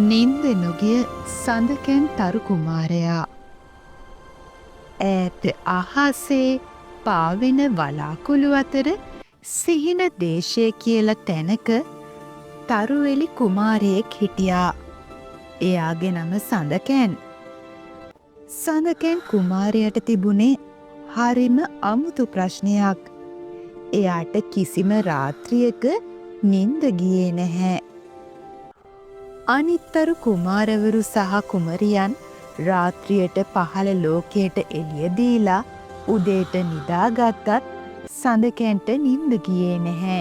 නින්ද නොගිය සඳකැන් තරු කුමාරයා. ඈත අහසේ පාවෙන වලාකුළු අතර සිහින දේශය කියල තැනක තරුවෙලි කුමාරයෙක් හිටියා. එයාගේ නම සඳකැන්. සඳකැන් කුමාරයට තිබුණේ හරිම අමුතු ප්‍රශ්නයක්. එයාට කිසිම රාත්‍රියක නින්ද ගියේ නැහැ. අනිත්තරු කුමාරවරු සහ කුමරියන් රාත්‍රියට පහළ ලෝකයට එළිය දීලා උදේට නිදාගත්තත් සඳකැන්ට නින්ද ගියේ නැහැ.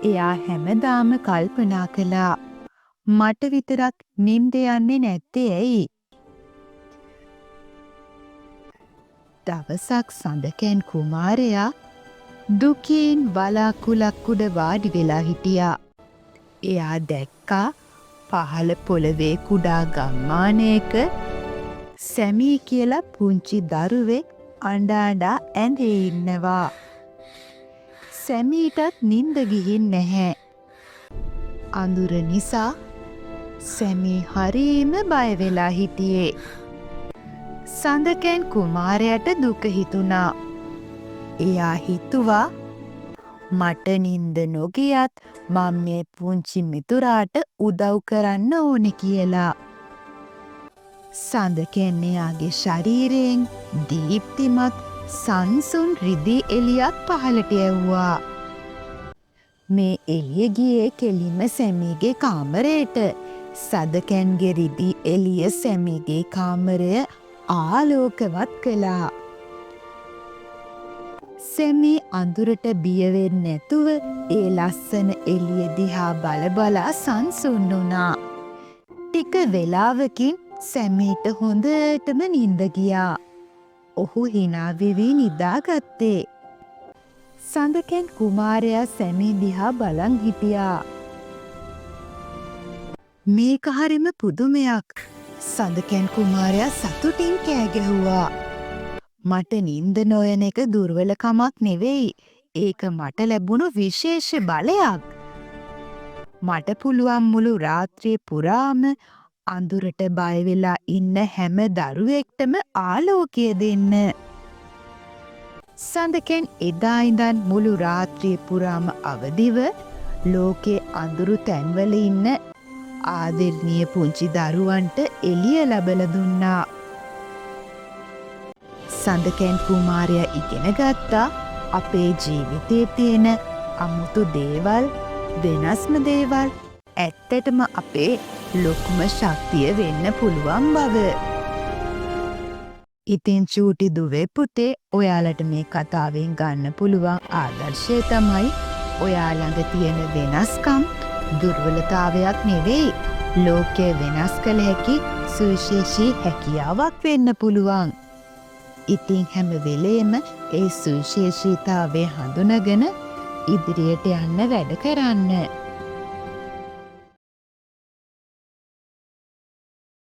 එයා හැමදාම කල්පනා කළා මට විතරක් නින්ද යන්නේ නැත්තේ ඇයි? දවසක් සඳකැන් කුමාරයා දුකින් වලාකුළක් උඩ වාඩි වෙලා හිටියා. එයා දැක්කා පහළ පොළවේ කුඩා ගම්මානයක සැමී කියලා පුංචි දරුවෙක් අඬ අඬා ඇඳේ ඉන්නවා. සැමීටත් නින්ද ගිහින් නැහැ. අඳුර නිසා සැමී හරීම බය වෙලා හිටියේ. සඳකැන් කුමාරයට දුක හිතුණා. එයා හිතුවා මට නින්ද නොගියත් මම මේ පුංචි මිතුරාට උදව් කරන්න ඕනෙ කියලා. සඳකැන් එයාගේ ශරීරයෙන් දීප්තිමත් සංසුන් රිදී එළියක් පහළට යැව්වා. මේ එළිය ගියේ කෙලින්ම සැමීගේ කාමරයට. සඳකැන්ගේ රිදී එළිය සැමීගේ කාමරය ආලෝකවත් කළා. සැමී අඳුරට බිය වෙන්නේ නැතුව ඒ ලස්සන එළිය දිහා බලා සංසුන් වුණා. ටික වෙලාවකින් සැමීට හොඳටම නින්ද ගියා. ඔහු hina වෙවි නිදාගත්තේ. සඳකැන් කුමාරයා සැමී දිහා බලන් හිටියා. මේක හරිම පුදුමයක්. සඳකැන් කුමාරයා සතුටින් කෑ ගැහුවා. මට නින්ද නොයන එක දුර්වලකමක් නෙවෙයි. ඒක මට ලැබුණු විශේෂ බලයක්. මට පුළුවන් මුළු රාත්‍රිය පුරාම අඳුරට බය වෙලා ඉන්න හැම දරුවෙක්ටම ආලෝකය දෙන්න. සඳකැන් එදා ඉඳන් මුළු රාත්‍රිය පුරාම අවදිව ලෝකේ අඳුරු තැන්වල ඉන්න ආදරණීය පුංචි දරුවන්ට එළිය ලබලා දුන්නා. සඳකැන් කුමාරයා ඉගෙන ගත්තා අපේ ජීවිතයේ තියෙන අමුතු දේවල්, වෙනස්ම දේවල් ඇත්තටම අපේ ලොකුම ශක්තිය වෙන්න පුළුවන් බව. ඉතින් චූටි දුවේ පුතේ, ඔයාලට මේ කතාවෙන් ගන්න පුළුවන් ආදර්ශය තමයි ඔයා ළඟ තියෙන වෙනස්කම් දුර්වලතාවයක් නෙවෙයි. ලෝකය වෙනස් කළ හැකි සුවිශේෂී හැකියාවක් වෙන්න පුළුවන්. ඉතින් හැම වෙලේම ඒ සුවිශේෂීතාවය හඳුනගෙන ඉදිරියට යන්න වැඩ කරන්න.